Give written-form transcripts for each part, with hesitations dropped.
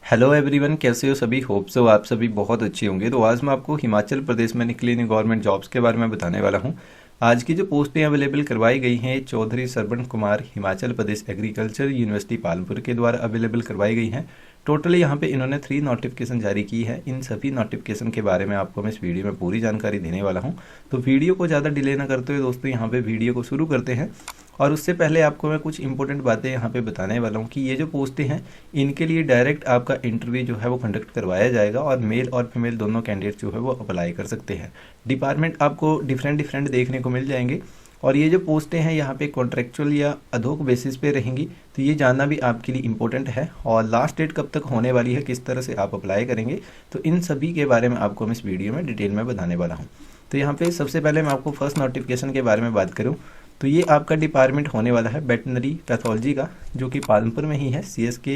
Hello everyone, कैसे हो सभी। होप सो आप सभी बहुत अच्छे होंगे। तो आज मैं आपको हिमाचल प्रदेश में निकली गवर्नमेंट जॉब्स के बारे में बताने वाला हूं। आज की जो पोस्टें अवेलेबल करवाई गई हैं, चौधरी सरवण कुमार हिमाचल प्रदेश एग्रीकल्चर यूनिवर्सिटी पालमपुर के द्वारा अवेलेबल करवाई गई हैं। टोटल यहाँ पे इन्होंने 3 नोटिफिकेशन जारी की है। इन सभी नोटिफिकेशन के बारे में आपको मैं इस वीडियो में पूरी जानकारी देने वाला हूँ। तो वीडियो को ज़्यादा डिले ना करते हुए दोस्तों यहाँ पे वीडियो को शुरू करते हैं। और उससे पहले आपको मैं कुछ इंपॉर्टेंट बातें यहाँ पे बताने वाला हूँ कि ये जो पोस्टें हैं इनके लिए डायरेक्ट आपका इंटरव्यू जो है वो कंडक्ट करवाया जाएगा और मेल और फीमेल दोनों कैंडिडेट जो है वो अप्लाई कर सकते हैं। डिपार्टमेंट आपको डिफरेंट देखने को मिल जाएंगे। और ये जो पोस्टें हैं यहाँ पे कॉन्ट्रेक्चुअल या अधोक बेसिस पे रहेंगी, तो ये जानना भी आपके लिए इम्पोर्टेंट है। और लास्ट डेट कब तक होने वाली है, किस तरह से आप अप्लाई करेंगे, तो इन सभी के बारे में आपको मैं इस वीडियो में डिटेल में बताने वाला हूँ। तो यहाँ पे सबसे पहले मैं आपको फर्स्ट नोटिफिकेशन के बारे में बात करूँ तो ये आपका डिपार्टमेंट होने वाला है वेटनरी पैथोलॉजी का, जो कि पालमपुर में ही है, CSK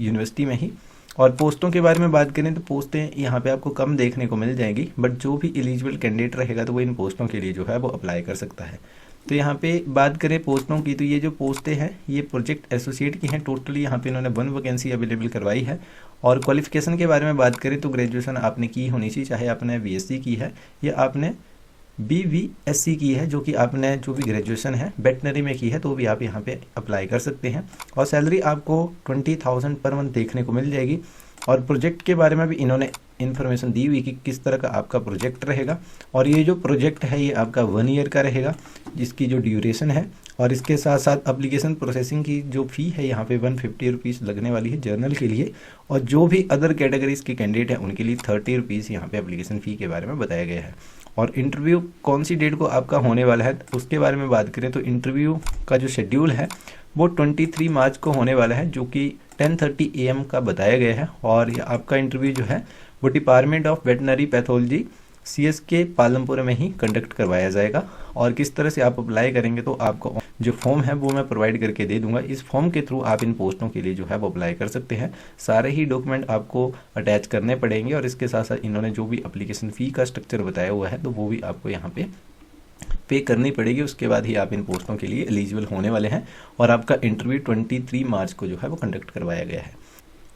यूनिवर्सिटी में ही। और पोस्टों के बारे में बात करें तो पोस्टें यहाँ पे आपको कम देखने को मिल जाएंगी, बट जो भी एलिजिबल कैंडिडेट रहेगा तो वो इन पोस्टों के लिए जो है वो अप्लाई कर सकता है। तो यहाँ पे बात करें पोस्टों की, तो ये जो पोस्टें हैं ये प्रोजेक्ट एसोसिएट की हैं। टोटली यहाँ पे इन्होंने 1 वैकेंसी अवेलेबल करवाई है। और क्वालिफिकेशन के बारे में बात करें तो ग्रेजुएशन आपने की होनी चाहिए, चाहे आपने BSc की है या आपने BVSc की है, जो कि आपने जो भी ग्रेजुएशन है वेटनरी में की है, तो भी आप यहाँ पे अप्लाई कर सकते हैं। और सैलरी आपको 20,000 पर मंथ देखने को मिल जाएगी। और प्रोजेक्ट के बारे में भी इन्होंने इन्फॉर्मेशन दी हुई कि किस तरह का आपका प्रोजेक्ट रहेगा। और ये जो प्रोजेक्ट है ये आपका 1 ईयर का रहेगा, जिसकी जो ड्यूरेशन है। और इसके साथ साथ एप्लीकेशन प्रोसेसिंग की जो फ़ी है यहाँ पे 150 रुपीज़ लगने वाली है जर्नल के लिए। और जो भी अदर कैटेगरीज के कैंडिडेट हैं उनके लिए 30 रुपीज़ यहाँ पे एप्लीकेशन फ़ी के बारे में बताया गया है। और इंटरव्यू कौन सी डेट को आपका होने वाला है उसके बारे में बात करें तो इंटरव्यू का जो शेड्यूल है वो 23 मार्च को होने वाला है, जो कि 10:30 AM का बताया गया है। और ये आपका इंटरव्यू जो है वो department of veterinary pathology CSK Palampur में ही कंडक्ट करवाया जाएगा। और किस तरह से आप अप्लाई करेंगे तो आपको जो फॉर्म है वो मैं प्रोवाइड करके दे दूंगा। इस फॉर्म के थ्रू आप इन पोस्टों के लिए जो है वो अप्लाई कर सकते हैं। सारे ही डॉक्यूमेंट आपको अटैच करने पड़ेंगे। और इसके साथ साथ इन्होंने जो भी एप्लीकेशन फ़ी का स्ट्रक्चर बताया हुआ है तो वो भी आपको यहाँ पे करनी पड़ेगी। उसके बाद ही आप इन पोस्टों के लिए एलिजिबल होने वाले हैं। और आपका इंटरव्यू 23 मार्च को जो है वो कंडक्ट करवाया गया है।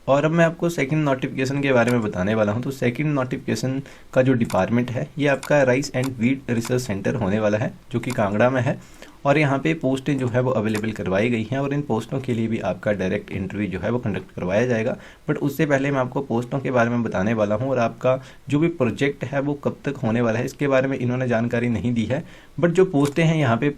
और अब मैं आपको सेकंड नोटिफिकेशन के बारे में बताने वाला हूं। तो सेकंड नोटिफिकेशन का जो डिपार्टमेंट है ये आपका rice and wheat research centre होने वाला है, जो कि कांगड़ा में है। और यहाँ पे पोस्टें जो है वो अवेलेबल करवाई गई हैं। और इन पोस्टों के लिए भी आपका डायरेक्ट इंटरव्यू जो है वो कंडक्ट करवाया जाएगा। बट उससे पहले मैं आपको पोस्टों के बारे में बताने वाला हूँ। और आपका जो भी प्रोजेक्ट है वो कब तक होने वाला है इसके बारे में इन्होंने जानकारी नहीं दी है। बट जो पोस्टें हैं यहाँ पे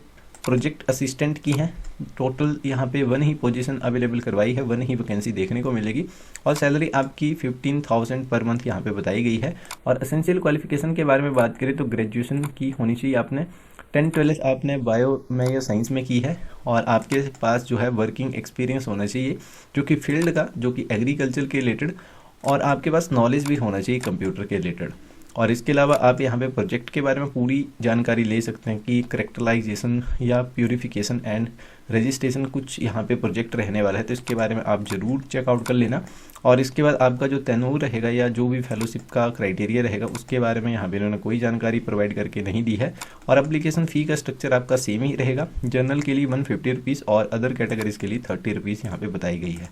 प्रोजेक्ट असिस्टेंट की हैं। टोटल यहाँ पे 1 ही पोजीशन अवेलेबल करवाई है, 1 ही वैकेंसी देखने को मिलेगी। और सैलरी आपकी 15,000 पर मंथ यहाँ पे बताई गई है। और एसेंशियल क्वालिफिकेशन के बारे में बात करें तो ग्रेजुएशन की होनी चाहिए, आपने 10-12 आपने बायो में या साइंस में की है। और आपके पास जो है वर्किंग एक्सपीरियंस होना चाहिए जो कि फील्ड का, जो कि एग्रीकल्चर के रिलेटेड। और आपके पास नॉलेज भी होना चाहिए कंप्यूटर के रिलेटेड। और इसके अलावा आप यहाँ पे प्रोजेक्ट के बारे में पूरी जानकारी ले सकते हैं कि करेक्टराइजेशन या प्यूरिफिकेशन एंड रजिस्ट्रेशन कुछ यहाँ पे प्रोजेक्ट रहने वाला है, तो इसके बारे में आप ज़रूर चेकआउट कर लेना। और इसके बाद आपका जो तैनूर रहेगा या जो भी फेलोशिप का क्राइटेरिया रहेगा उसके बारे में यहाँ पे इन्होंने कोई जानकारी प्रोवाइड करके नहीं दी है। और एप्लीकेशन फ़ी का स्ट्रक्चर आपका सेम ही रहेगा, जर्नल के लिए 150 रुपीज़ और अदर कैटेगरीज के लिए 30 रुपीज़ यहाँ पर बताई गई है।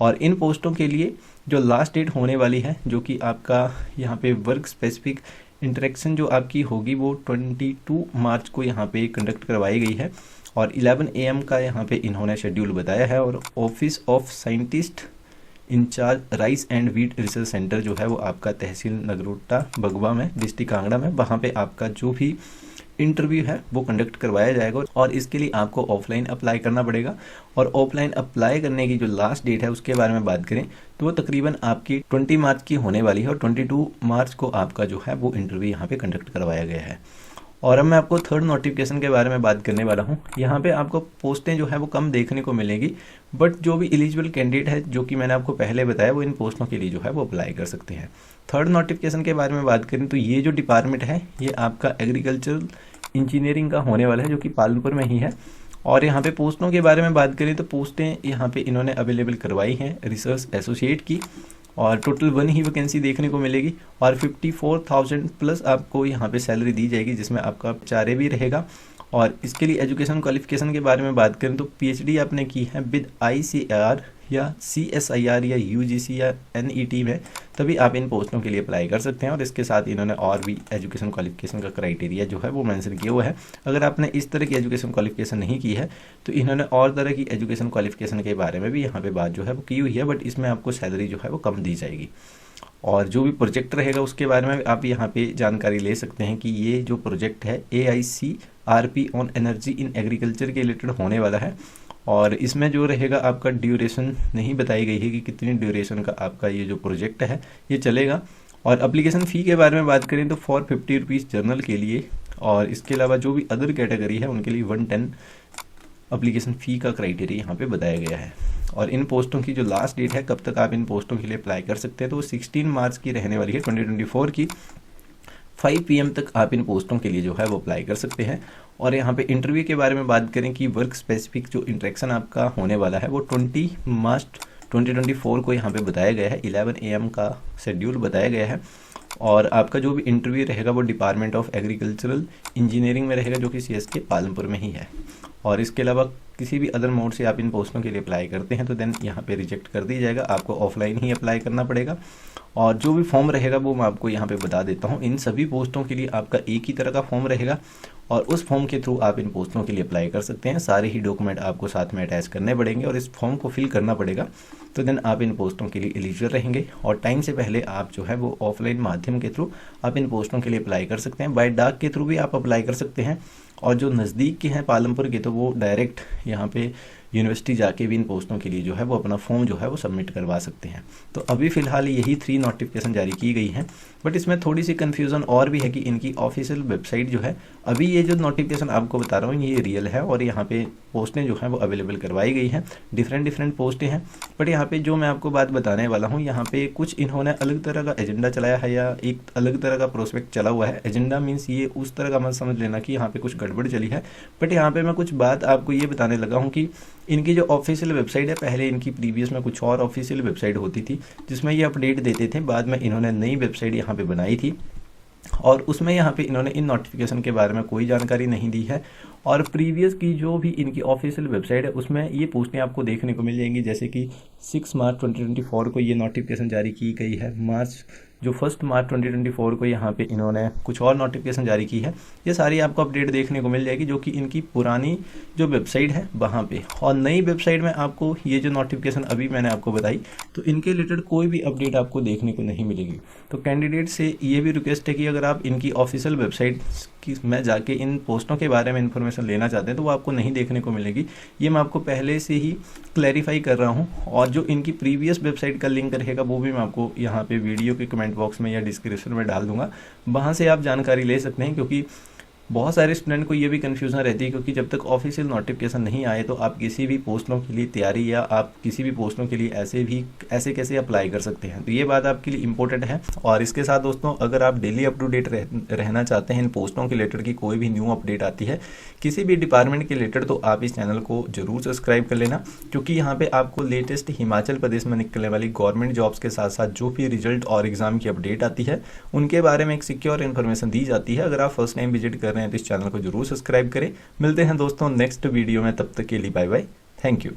और इन पोस्टों के लिए जो लास्ट डेट होने वाली है, जो कि आपका यहाँ पे वर्क स्पेसिफिक इंटरेक्शन जो आपकी होगी वो 22 मार्च को यहाँ पे कंडक्ट करवाई गई है। और 11 AM का यहाँ पे इन्होंने शेड्यूल बताया है। और office of scientist incharge rice and wheat research centre जो है वो आपका तहसील नगरोटा बगवा में, डिस्ट्रिक्ट कांगड़ा में, वहाँ पे आपका जो भी इंटरव्यू है वो कंडक्ट करवाया जाएगा। और इसके लिए आपको ऑफलाइन अप्लाई करना पड़ेगा। और ऑफलाइन अप्लाई करने की जो लास्ट डेट है उसके बारे में बात करें तो वो तकरीबन आपकी 20 मार्च की होने वाली है। और 22 मार्च को आपका जो है वो इंटरव्यू यहाँ पे कंडक्ट करवाया गया है। और अब मैं आपको थर्ड नोटिफिकेशन के बारे में बात करने वाला हूँ। यहाँ पे आपको पोस्टें जो है वो कम देखने को मिलेगी, बट जो भी एलिजिबल कैंडिडेट है, जो कि मैंने आपको पहले बताया, वो इन पोस्टों के लिए जो है वो अप्लाई कर सकते हैं। थर्ड नोटिफिकेशन के बारे में बात करें तो ये जो डिपार्टमेंट है ये आपका एग्रीकल्चरल इंजीनियरिंग का होने वाला है, जो कि पालमपुर में ही है। और यहाँ पे पोस्टों के बारे में बात करें तो पोस्टें यहाँ पे इन्होंने अवेलेबल करवाई हैं रिसर्च एसोसिएट की। और टोटल 1 ही वैकेंसी देखने को मिलेगी। और 54,000 प्लस आपको यहाँ पे सैलरी दी जाएगी, जिसमें आपका चारे भी रहेगा। और इसके लिए एजुकेशन क्वालिफिकेशन के बारे में बात करें तो PhD आपने की है विद ICAR या CSIR या UGC या NET में, तभी आप इन पोस्टों के लिए अप्लाई कर सकते हैं। और इसके साथ इन्होंने और भी एजुकेशन क्वालिफिकेशन का क्राइटेरिया जो है वो मेंशन किया हुआ है। अगर आपने इस तरह की एजुकेशन क्वालिफिकेशन नहीं की है तो इन्होंने और तरह की एजुकेशन क्वालिफिकेशन के बारे में भी यहाँ पे बात जो है वो की हुई है, बट इसमें आपको सैलरी जो है वो कम दी जाएगी। और जो भी प्रोजेक्ट रहेगा उसके बारे में आप यहाँ पे जानकारी ले सकते हैं कि ये जो प्रोजेक्ट है AICRP on energy in agriculture के रिलेटेड होने वाला है। और इसमें जो रहेगा आपका ड्यूरेशन नहीं बताई गई है कि कितनी ड्यूरेशन का आपका ये जो प्रोजेक्ट है ये चलेगा। और एप्लीकेशन फ़ी के बारे में बात करें तो 450 रुपीज़ जर्नल के लिए, और इसके अलावा जो भी अदर कैटेगरी है उनके लिए 110 एप्लीकेशन फ़ी का क्राइटेरिया यहाँ पे बताया गया है। और इन पोस्टों की जो लास्ट डेट है कब तक आप इन पोस्टों के लिए अप्लाई कर सकते हैं तो वो 16 मार्च की रहने वाली है 2024 की 5 PM तक आप इन पोस्टों के लिए जो है वो अप्लाई कर सकते हैं। और यहाँ पे इंटरव्यू के बारे में बात करें कि वर्क स्पेसिफिक जो इंटरेक्शन आपका होने वाला है वो 20 मार्च 2024 को यहाँ पे बताया गया है, 11 AM का शेड्यूल बताया गया है। और आपका जो भी इंटरव्यू रहेगा वो डिपार्टमेंट ऑफ एग्रीकल्चरल इंजीनियरिंग में रहेगा, जो कि CSK पालमपुर में ही है। और इसके अलावा किसी भी अदर मोड से आप इन पोस्टों के लिए अप्लाई करते हैं तो देन यहाँ पे रिजेक्ट कर दिया जाएगा, आपको ऑफलाइन ही अप्लाई करना पड़ेगा। और जो भी फॉर्म रहेगा वो मैं आपको यहाँ पे बता देता हूँ। इन सभी पोस्टों के लिए आपका एक ही तरह का फॉर्म रहेगा और उस फॉर्म के थ्रू आप इन पोस्टों के लिए अप्लाई कर सकते हैं। सारे ही डॉक्यूमेंट आपको साथ में अटैच करने पड़ेंगे और इस फॉर्म को फिल करना पड़ेगा, तो देन आप इन पोस्टों के लिए एलिजिबल रहेंगे। और टाइम से पहले आप जो है वो ऑफलाइन माध्यम के थ्रू आप इन पोस्टों के लिए अप्लाई कर सकते हैं। बाय डाक के थ्रू भी आप अप्लाई कर सकते हैं, और जो नज़दीक के हैं पालमपुर के तो वो डायरेक्ट यहाँ पे यूनिवर्सिटी जाके भी इन पोस्टों के लिए जो है वो अपना फॉर्म जो है वो सबमिट करवा सकते हैं। तो अभी फ़िलहाल यही 3 नोटिफिकेशन जारी की गई हैं, बट इसमें थोड़ी सी कन्फ्यूज़न और भी है कि इनकी ऑफिशियल वेबसाइट जो है, अभी ये जो नोटिफिकेशन आपको बता रहा हूँ ये रियल है और यहाँ पे पोस्टें जो हैं वो अवेलेबल करवाई गई हैं, डिफरेंट पोस्टें हैं। बट यहाँ पे जो मैं आपको बात बताने वाला हूँ, यहाँ पे कुछ इन्होंने अलग तरह का एजेंडा चलाया है या एक अलग तरह का प्रोस्पेक्ट चला हुआ है। एजेंडा मीन्स ये उस तरह का मत समझ लेना कि यहाँ पे कुछ गड़बड़ चली है, बट यहाँ पे मैं कुछ बात आपको ये बताने लगा हूँ कि इनकी जो ऑफिशियल वेबसाइट है, पहले इनकी प्रीवियस में कुछ और ऑफिशियल वेबसाइट होती थी जिसमें ये अपडेट देते थे, बाद में इन्होंने नई वेबसाइट यहाँ पे बनाई थी और उसमें यहाँ पे इन्होंने इन नोटिफिकेशन के बारे में कोई जानकारी नहीं दी है। और प्रीवियस की जो भी इनकी ऑफिशियल वेबसाइट है उसमें ये पोस्टें आपको देखने को मिल जाएंगी, जैसे कि 6 मार्च 2024 को ये नोटिफिकेशन जारी की गई है। 1 मार्च 2024 को यहाँ पे इन्होंने कुछ और नोटिफिकेशन जारी की है। ये सारी आपको अपडेट देखने को मिल जाएगी, जो कि इनकी पुरानी जो वेबसाइट है वहाँ पे। और नई वेबसाइट में आपको ये जो नोटिफिकेशन अभी मैंने आपको बताई तो इनके रिलेटेड कोई भी अपडेट आपको देखने को नहीं मिलेगी। तो कैंडिडेट से ये भी रिक्वेस्ट है कि अगर आप इनकी ऑफिशियल वेबसाइट में जाके इन पोस्टों के बारे में इन्फॉर्मेशन लेना चाहते हैं तो वो आपको नहीं देखने को मिलेगी। ये मैं आपको पहले से ही क्लैरिफाई कर रहा हूँ। और जो इनकी प्रीवियस वेबसाइट का लिंक रहेगा वो भी मैं आपको यहाँ पे वीडियो के कमेंट बॉक्स में या डिस्क्रिप्शन में डाल दूंगा, वहाँ से आप जानकारी ले सकते हैं। क्योंकि बहुत सारे स्टूडेंट को ये भी कन्फ्यूजन रहती है, क्योंकि जब तक ऑफिशियल नोटिफिकेशन नहीं आए तो आप किसी भी पोस्टों के लिए तैयारी या आप किसी भी पोस्टों के लिए ऐसे कैसे अप्लाई कर सकते हैं। तो ये बात आपके लिए इंपॉर्टेंट है। और इसके साथ दोस्तों, अगर आप डेली अप टू डेट रहना चाहते हैं इन पोस्टों के रिलेटेड की कोई भी न्यू अपडेट आती है किसी भी डिपार्टमेंट के रिलेटेड, तो आप इस चैनल को जरूर सब्सक्राइब कर लेना, क्योंकि यहाँ पे आपको लेटेस्ट हिमाचल प्रदेश में निकलने वाली गवर्नमेंट जॉब्स के साथ साथ जो भी रिजल्ट और एग्जाम की अपडेट आती है उनके बारे में एक सिक्योर इन्फॉर्मेशन दी जाती है। अगर आप फर्स्ट टाइम विजिट कर रहे हैं तो इस चैनल को जरूर सब्सक्राइब करें। मिलते हैं दोस्तों नेक्स्ट वीडियो में, तब तक के लिए बाय बाय, थैंक यू।